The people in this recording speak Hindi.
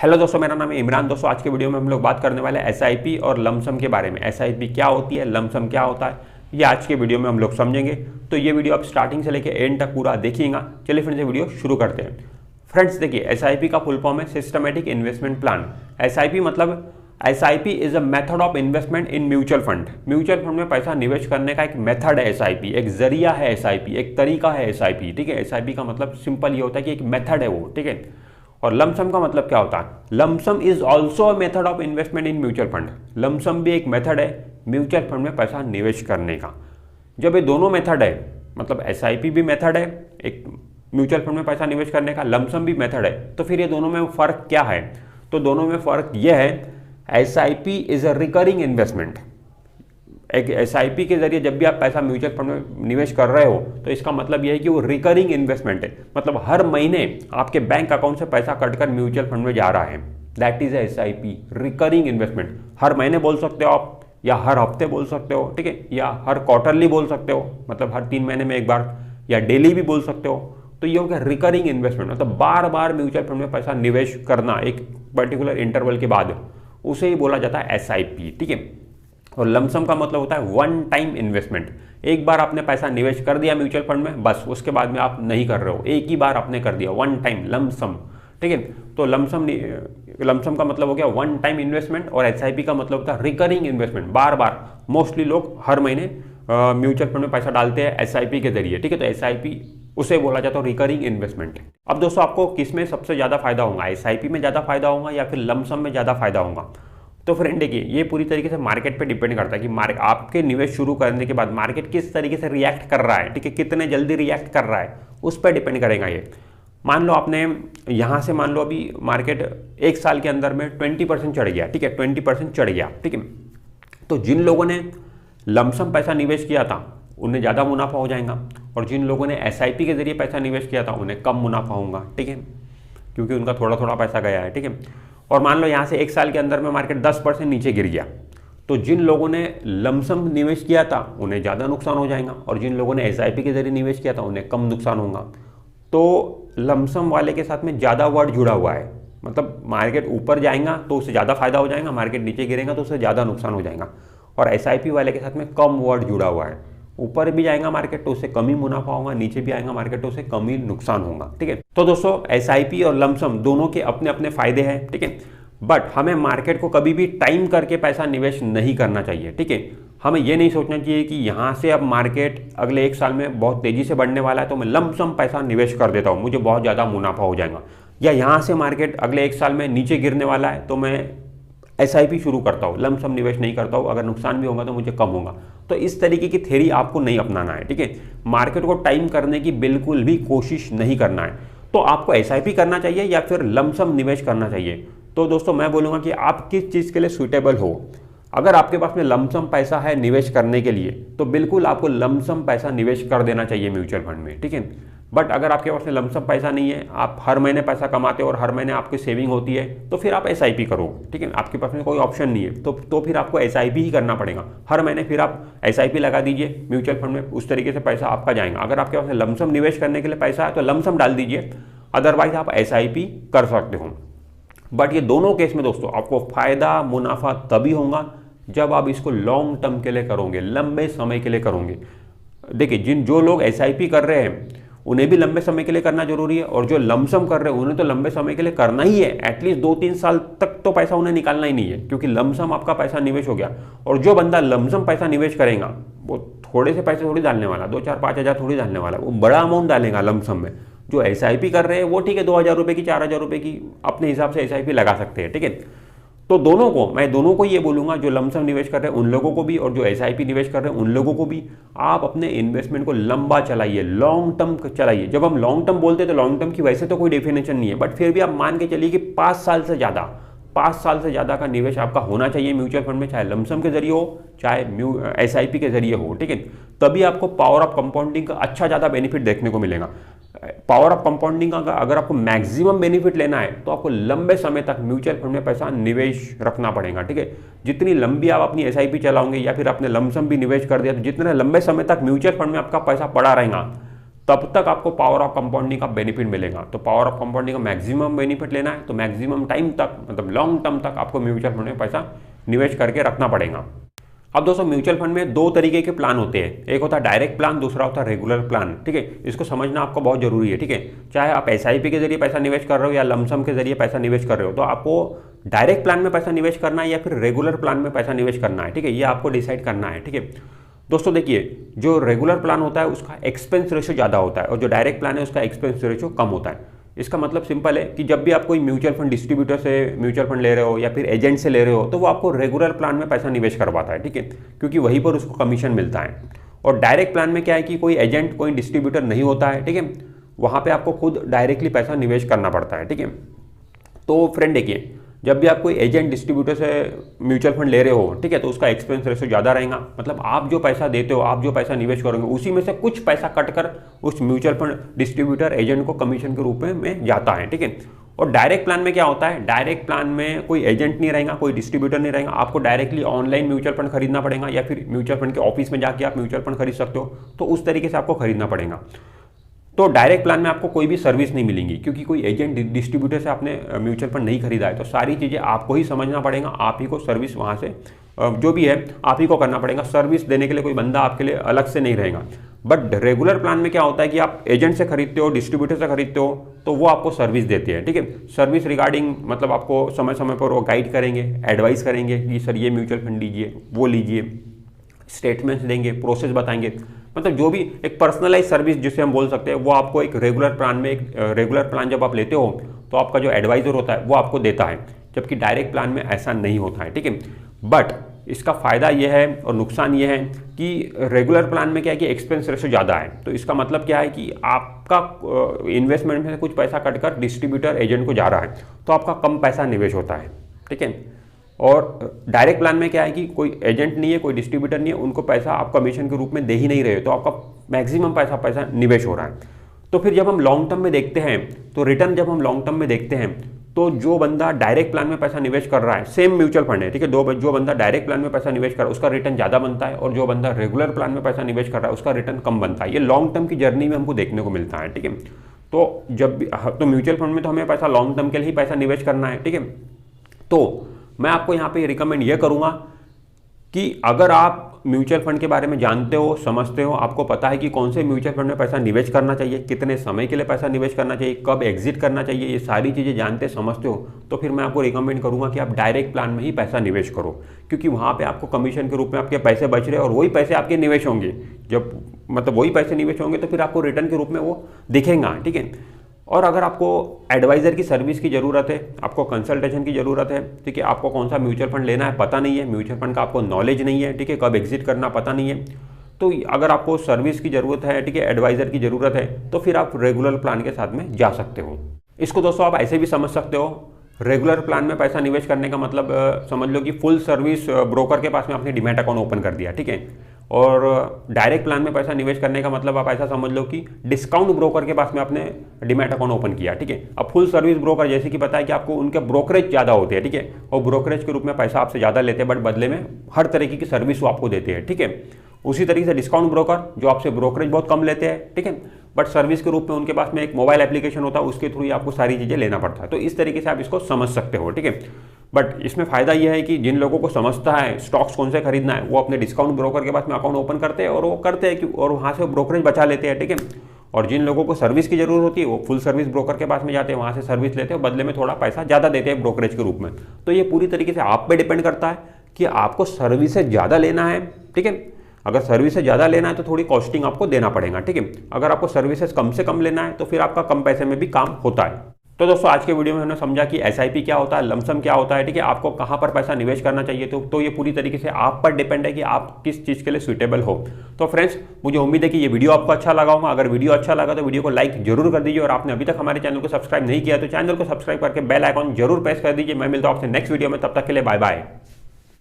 हेलो दोस्तों, मेरा नाम है इमरान। दोस्तों आज के वीडियो में हम लोग बात करने वाले हैं एसआईपी और लमसम के बारे में। एसआईपी क्या होती है, लमसम क्या होता है, ये आज के वीडियो में हम लोग समझेंगे। तो ये वीडियो आप स्टार्टिंग से लेकर एंड तक पूरा देखिएगा। चलिए फ्रेंड्स, ये वीडियो शुरू करते हैं। फ्रेंड्स देखिए, एसआईपी का फुल फॉर्म है सिस्टमेटिक इन्वेस्टमेंट प्लान। एसआईपी मतलब SIP is a method of investment in mutual fund. Mutual fund में पैसा निवेश करने का एक मेथड है एसआईपी, एक जरिया है एसआईपी, एक तरीका है एसआईपी। ठीक है, एसआईपी का मतलब सिंपल ये होता है कि एक मेथड है वो। ठीक है, और लमसम का मतलब क्या होता है? Lump sum is also a method of investment in mutual fund. Lump sum भी एक मेथड है म्यूचुअल फंड में पैसा निवेश करने का। जब ये दोनों मेथड है, मतलब एसआईपी भी मेथड है एक म्यूचुअल फंड में पैसा निवेश करने का, लमसम भी मेथड है, तो फिर ये दोनों में फर्क क्या है? तो दोनों में फर्क यह है, SIP is a recurring investment. एक एसआईपी के जरिए जब भी आप पैसा म्यूचुअल फंड में निवेश कर रहे हो तो इसका मतलब यह है कि वो रिकरिंग इन्वेस्टमेंट है, मतलब हर महीने आपके बैंक अकाउंट से पैसा कटकर म्यूचुअल फंड में जा रहा है। That is SIP, recurring investment. हर महीने बोल सकते हो आप, या हर हफ्ते बोल सकते हो, ठीक है, या हर क्वार्टरली बोल सकते हो, मतलब हर 3 महीने में एक बार, या डेली भी बोल सकते हो। तो ये हो गया रिकरिंग इन्वेस्टमेंट, मतलब बार बार म्यूचुअल फंड में पैसा निवेश करना एक पर्टिकुलर इंटरवल के बाद, उसे ही बोला जाता है एसआईपी। ठीक है, और लमसम का मतलब होता है वन टाइम इन्वेस्टमेंट। एक बार आपने पैसा निवेश कर दिया म्यूचुअल फंड में, बस उसके बाद में आप नहीं कर रहे हो, एक ही बार आपने कर दिया, वन टाइम लमसम। ठीक है, तो लमसम का मतलब हो गया वन टाइम इन्वेस्टमेंट, और एसआईपी का मतलब होता है रिकरिंग इन्वेस्टमेंट, बार बार। मोस्टली लोग हर महीने म्यूचुअल फंड में पैसा डालते हैं एसआईपी के जरिए। ठीक है, तो एसआईपी उसे बोला जाता है रिकरिंग इन्वेस्टमेंट। अब दोस्तों, आपको किस में सबसे ज़्यादा फायदा होगा? एसआईपी में ज़्यादा फायदा होगा या फिर लमसम में ज़्यादा फायदा होगा? तो फ्रेंड देखिए, ये पूरी तरीके से मार्केट पे डिपेंड करता है कि आपके निवेश शुरू करने के बाद मार्केट किस तरीके से रिएक्ट कर रहा है। ठीक है, कितने जल्दी रिएक्ट कर रहा है, उस पर डिपेंड करेगा ये। मान लो आपने यहाँ से, मान लो अभी मार्केट 1 साल के अंदर में 20% चढ़ गया। ठीक है, 20% चढ़ गया। ठीक है, तो जिन लोगों ने लमसम पैसा निवेश किया था उन्हें ज़्यादा मुनाफा हो जाएगा, और जिन लोगों ने एसआईपी के जरिए पैसा निवेश किया था उन्हें कम मुनाफा होगा। ठीक है, क्योंकि उनका थोड़ा थोड़ा पैसा गया है। ठीक है, और मान लो यहाँ से 1 साल के अंदर में मार्केट 10% नीचे गिर गया, तो जिन लोगों ने लमसम निवेश किया था उन्हें ज़्यादा नुकसान हो जाएगा, और जिन लोगों ने एसआईपी के जरिए निवेश किया था उन्हें कम नुकसान होगा। तो लमसम वाले के साथ में ज़्यादा वर्ड जुड़ा हुआ है, मतलब मार्केट ऊपर जाएगा तो उससे ज़्यादा फायदा हो जाएगा, मार्केट नीचे गिरेगा तो उससे ज़्यादा नुकसान हो जाएगा। और एसआईपी वाले के साथ में कम वर्ड जुड़ा हुआ है, ऊपर भी जाएगा मार्केट तो उससे कम ही मुनाफा होगा, नीचे भी आएगा मार्केट तो उससे कम ही नुकसान होगा। ठीक है, तो दोस्तों एसआईपी और लमसम दोनों के अपने अपने फायदे हैं। ठीक है, बट हमें मार्केट को कभी भी टाइम करके पैसा निवेश नहीं करना चाहिए। ठीक है, हमें यह नहीं सोचना चाहिए कि यहाँ से अब मार्केट अगले 1 साल में बहुत तेज़ी से बढ़ने वाला है तो मैं लमसम पैसा निवेश कर देता हूँ, मुझे बहुत ज़्यादा मुनाफा हो जाएगा। या यहाँ से मार्केट अगले 1 साल में नीचे गिरने वाला है तो मैं एसआईपी शुरू करता हूँ, लमसम निवेश नहीं करता हूँ, अगर नुकसान भी होगा तो मुझे कम होगा। तो इस तरीके की थ्योरी आपको नहीं अपनाना है। ठीक है, मार्केट को टाइम करने की बिल्कुल भी कोशिश नहीं करना है। तो आपको एसआईपी करना चाहिए या फिर लमसम निवेश करना चाहिए? तो दोस्तों मैं बोलूँगा कि आप किस चीज़ के लिए सूटेबल हो। अगर आपके पास में लमसम पैसा है निवेश करने के लिए तो बिल्कुल आपको लमसम पैसा निवेश कर देना चाहिए म्यूचुअल फंड में। ठीक है, बट अगर आपके पास में लमसम पैसा नहीं है, आप हर महीने पैसा कमाते हो और हर महीने आपकी सेविंग होती है, तो फिर आप एसआईपी करो। ठीक है, आपके पास में कोई ऑप्शन नहीं है तो फिर आपको एसआईपी ही करना पड़ेगा। हर महीने फिर आप एसआईपी लगा दीजिए म्यूचुअल फंड में, उस तरीके से पैसा आपका जाएगा। अगर आपके पास में लमसम निवेश करने के लिए पैसा है तो लमसम डाल दीजिए, अदरवाइज आप एसआईपी कर सकते हो। बट ये दोनों केस में दोस्तों आपको फायदा मुनाफा तभी होगा जब आप इसको लॉन्ग टर्म के लिए करोगे, लंबे समय के लिए करोगे। देखिए, जो लोग एसआईपी कर रहे हैं उन्हें भी लंबे समय के लिए करना जरूरी है, और जो लमसम कर रहे हैं उन्हें तो लंबे समय के लिए करना ही है। एटलीस्ट 2-3 साल तक तो पैसा उन्हें निकालना ही नहीं है, क्योंकि लमसम आपका पैसा निवेश हो गया। और जो बंदा लमसम पैसा निवेश करेगा वो थोड़े से पैसे थोड़ी डालने वाला, 2-4-5 हज़ार थोड़ी डालने वाला, वो बड़ा अमाउंट डालेगा लमसम में। जो एसआईपी कर रहे हैं वो ठीक है, 2,000 रुपये की, 4,000 रुपये की अपने हिसाब से एसआईपी लगा सकते हैं। ठीक है, तो मैं दोनों को ये बोलूँगा, जो लमसम निवेश कर रहे हैं उन लोगों को भी और जो एसआईपी निवेश कर रहे हैं उन लोगों को भी, आप अपने इन्वेस्टमेंट को लंबा चलाइए, लॉन्ग टर्म चलाइए। जब हम लॉन्ग टर्म बोलते हैं तो लॉन्ग टर्म की वैसे तो कोई डेफिनेशन नहीं है, बट फिर भी आप मान के चलिए कि 5 साल से ज़्यादा का निवेश आपका होना चाहिए म्यूचुअल फंड में, चाहे लमसम के जरिए हो चाहे एसआईपी के जरिए हो। ठीक है, तभी आपको पावर ऑफ कंपाउंडिंग का अच्छा ज़्यादा बेनिफिट देखने को मिलेगा। पावर ऑफ कंपाउंडिंग का अगर आपको मैक्सिमम बेनिफिट लेना है तो आपको लंबे समय तक म्यूचुअल फंड में पैसा निवेश रखना पड़ेगा। ठीक है, जितनी लंबी आप अपनी एसआईपी चलाओगे या फिर आपने लमसम भी निवेश कर दिया, तो जितने लंबे समय तक म्यूचुअल फंड में आपका पैसा पड़ा रहेगा तब तक आपको पावर ऑफ कंपाउंडिंग का बेनिफिट मिलेगा। तो पावर ऑफ कंपाउंडिंग का मैक्सिमम बेनिफिट लेना है तो मैक्सिमम टाइम तक, मतलब लॉन्ग टर्म तक आपको म्यूचुअल फंड में पैसा निवेश करके रखना पड़ेगा। अब दोस्तों म्यूचुअल फंड में दो तरीके के प्लान होते हैं, एक होता है डायरेक्ट प्लान, दूसरा होता है रेगुलर प्लान। ठीक है, इसको समझना आपको बहुत जरूरी है। ठीक है, चाहे आप एसआईपी के जरिए पैसा निवेश कर रहे हो या लमसम के जरिए पैसा निवेश कर रहे हो, तो आपको डायरेक्ट प्लान में पैसा निवेश करना है या फिर रेगुलर प्लान में पैसा निवेश करना है। ठीक है, ये आपको डिसाइड करना है। ठीक है दोस्तों, देखिए जो रेगुलर प्लान होता है उसका एक्सपेंस रेशियो ज़्यादा होता है और जो डायरेक्ट प्लान है उसका एक्सपेंस रेशियो कम होता है। इसका मतलब सिंपल है कि जब भी आप कोई म्यूचुअल फंड डिस्ट्रीब्यूटर से म्यूचुअल फंड ले रहे हो या फिर एजेंट से ले रहे हो तो वो आपको रेगुलर प्लान में पैसा निवेश करवाता है। ठीक है, क्योंकि वहीं पर उसको कमीशन मिलता है। और डायरेक्ट प्लान में क्या है कि कोई एजेंट कोई डिस्ट्रीब्यूटर नहीं होता है। ठीक है, वहाँ पर आपको खुद डायरेक्टली पैसा निवेश करना पड़ता है। ठीक है, तो फ्रेंड देखिए, जब भी आप कोई एजेंट डिस्ट्रीब्यूटर से म्यूचुअल फंड ले रहे हो, ठीक है, तो उसका एक्सपेंस रेशियो ज़्यादा रहेगा। मतलब आप जो पैसा देते हो, आप जो पैसा निवेश करोगे, उसी में से कुछ पैसा कटकर उस म्यूचुअल फंड डिस्ट्रीब्यूटर एजेंट को कमीशन के रूप में जाता है। ठीक है, और डायरेक्ट प्लान में क्या होता है, डायरेक्ट प्लान में कोई एजेंट नहीं रहेगा, कोई डिस्ट्रीब्यूटर नहीं रहेगा, आपको डायरेक्टली ऑनलाइन म्यूचुअल फंड खरीदना पड़ेगा या फिर म्यूचुअल फंड के ऑफिस में जाके आप म्यूचुअल फंड खरीद सकते हो। तो उस तरीके से आपको खरीदना पड़ेगा। तो डायरेक्ट प्लान में आपको कोई भी सर्विस नहीं मिलेंगी क्योंकि कोई एजेंट डिस्ट्रीब्यूटर से आपने म्यूचुअल फंड नहीं खरीदा है। तो सारी चीज़ें आपको ही समझना पड़ेगा, आप ही को सर्विस वहाँ से जो भी है आप ही को करना पड़ेगा। सर्विस देने के लिए कोई बंदा आपके लिए अलग से नहीं रहेगा। बट रेगुलर प्लान में क्या होता है कि आप एजेंट से खरीदते हो, डिस्ट्रीब्यूटर से खरीदते हो, तो वो आपको सर्विस देते हैं। ठीक है, सर्विस रिगार्डिंग मतलब आपको समय समय पर वो गाइड करेंगे, एडवाइस करेंगे कि सर ये म्यूचुअल फंड लीजिए, वो लीजिए, स्टेटमेंट्स देंगे, प्रोसेस बताएंगे। मतलब जो भी एक पर्सनलाइज सर्विस जिसे हम बोल सकते हैं वो आपको एक रेगुलर प्लान में, एक रेगुलर प्लान जब आप लेते हो तो आपका जो एडवाइजर होता है वो आपको देता है, जबकि डायरेक्ट प्लान में ऐसा नहीं होता है। ठीक है, बट इसका फ़ायदा यह है और नुकसान ये है कि रेगुलर प्लान में क्या है कि एक्सपेंस रेशियो ज़्यादा है। तो इसका मतलब क्या है कि आपका इन्वेस्टमेंट में से कुछ पैसा कटकर डिस्ट्रीब्यूटर एजेंट को जा रहा है, तो आपका कम पैसा निवेश होता है। ठीक है, और डायरेक्ट प्लान में क्या है कि कोई एजेंट नहीं है, कोई डिस्ट्रीब्यूटर नहीं है, उनको पैसा आप कमीशन के रूप में दे ही नहीं रहे, तो आपका मैक्सिमम पैसा निवेश हो रहा है। तो फिर जब हम लॉन्ग टर्म में देखते हैं तो रिटर्न जब हम लॉन्ग टर्म में देखते हैं तो जो बंदा डायरेक्ट प्लान में पैसा निवेश कर रहा है, सेम म्यूचुअल फंड है, ठीक है, जो बंदा डायरेक्ट प्लान में पैसा निवेश कर रहा है उसका रिटर्न ज़्यादा बनता है और जो बंदा रेगुलर प्लान में पैसा निवेश कर रहा है उसका रिटर्न कम बनता है। ये लॉन्ग टर्म की जर्नी में हमको देखने को मिलता है। ठीक है, तो जब भी तो म्यूचुअल फंड में तो हमें पैसा लॉन्ग टर्म के लिए ही पैसा निवेश करना है। ठीक है, तो मैं आपको यहाँ पे रिकमेंड ये करूँगा कि अगर आप म्यूचुअल फंड के बारे में जानते हो, समझते हो, आपको पता है कि कौन से म्यूचुअल फंड में पैसा निवेश करना चाहिए, कितने समय के लिए पैसा निवेश करना चाहिए, कब एग्जिट करना चाहिए, ये सारी चीज़ें जानते समझते हो, तो फिर मैं आपको रिकमेंड करूँगा कि आप डायरेक्ट प्लान में ही पैसा निवेश करो, क्योंकि वहाँ पे आपको कमीशन के रूप में आपके पैसे बच रहे हैं और वही पैसे आपके निवेश होंगे। जब मतलब वही पैसे निवेश होंगे तो फिर आपको रिटर्न के रूप में वो दिखेगा। ठीक है, और अगर आपको एडवाइज़र की सर्विस की ज़रूरत है, आपको कंसल्टेशन की ज़रूरत है, ठीक है, आपको कौन सा म्यूचुअल फंड लेना है पता नहीं है, म्यूचुअल फंड का आपको नॉलेज नहीं है, ठीक है, कब एग्जिट करना पता नहीं है, तो अगर आपको सर्विस की ज़रूरत है, ठीक है, एडवाइज़र की ज़रूरत है, तो फिर आप रेगुलर प्लान के साथ में जा सकते हो। इसको दोस्तों आप ऐसे भी समझ सकते हो, रेगुलर प्लान में पैसा निवेश करने का मतलब समझ लो कि फुल सर्विस ब्रोकर के पास में आपने डीमैट अकाउंट ओपन कर दिया। ठीक है, और डायरेक्ट प्लान में पैसा निवेश करने का मतलब आप ऐसा समझ लो कि डिस्काउंट ब्रोकर के पास में आपने डीमैट अकाउंट ओपन किया। ठीक है, अब फुल सर्विस ब्रोकर जैसे कि पता है कि आपको उनके ब्रोकरेज ज़्यादा होते हैं। ठीक है, और ब्रोकरेज के रूप में पैसा आपसे ज़्यादा लेते हैं, बट बदले में हर तरीके की सर्विस वो आपको देते हैं। ठीक है, उसी तरीके से डिस्काउंट ब्रोकर जो आपसे ब्रोकरेज बहुत कम लेते हैं, ठीक है, बट सर्विस के रूप में उनके पास में एक मोबाइल एप्लीकेशन होता है, उसके थ्रू ही आपको सारी चीज़ें लेना पड़ता है। तो इस तरीके से आप इसको समझ सकते हो। ठीक है, बट इसमें फ़ायदा यह है कि जिन लोगों को समझता है स्टॉक्स कौन से खरीदना है, वो अपने डिस्काउंट ब्रोकर के पास में अकाउंट ओपन करते हैं और वो करते हैं और वहाँ से ब्रोकरेज बचा लेते हैं। ठीक है, और जिन लोगों को सर्विस की जरूरत होती है वो फुल सर्विस ब्रोकर के पास में जाते हैं, वहाँ से सर्विस लेते हैं, बदले में थोड़ा पैसा ज़्यादा देते हैं ब्रोकरेज के रूप में। तो ये पूरी तरीके से आप पे डिपेंड करता है कि आपको सर्विसेज ज़्यादा लेना है। ठीक है, अगर सर्विसेज ज़्यादा लेना है तो थोड़ी कॉस्टिंग आपको देना पड़ेगा। ठीक है, अगर आपको सर्विसेज कम से कम लेना है तो फिर आपका कम पैसे में भी काम होता है। तो दोस्तों आज के वीडियो में हमने समझा कि एसआईपी क्या होता है, लमसम क्या होता है। ठीक है, आपको कहाँ पर पैसा निवेश करना चाहिए, तो ये पूरी तरीके से आप पर डिपेंड है कि आप किस चीज़ के लिए सुटेबल हो। तो फ्रेंड्स, मुझे उम्मीद है कि ये वीडियो आपको अच्छा लगा होगा। अगर वीडियो अच्छा लगा तो वीडियो को लाइक जरूर कर दीजिए और आपने अभी तक हमारे चैनल को सब्सक्राइब नहीं किया तो चैनल को सब्सक्राइब करके बेल आइकॉन जरूर प्रेस कर दीजिए। मैं मिलता हूं आपसे नेक्स्ट वीडियो में, तब तक के लिए बाय बाय।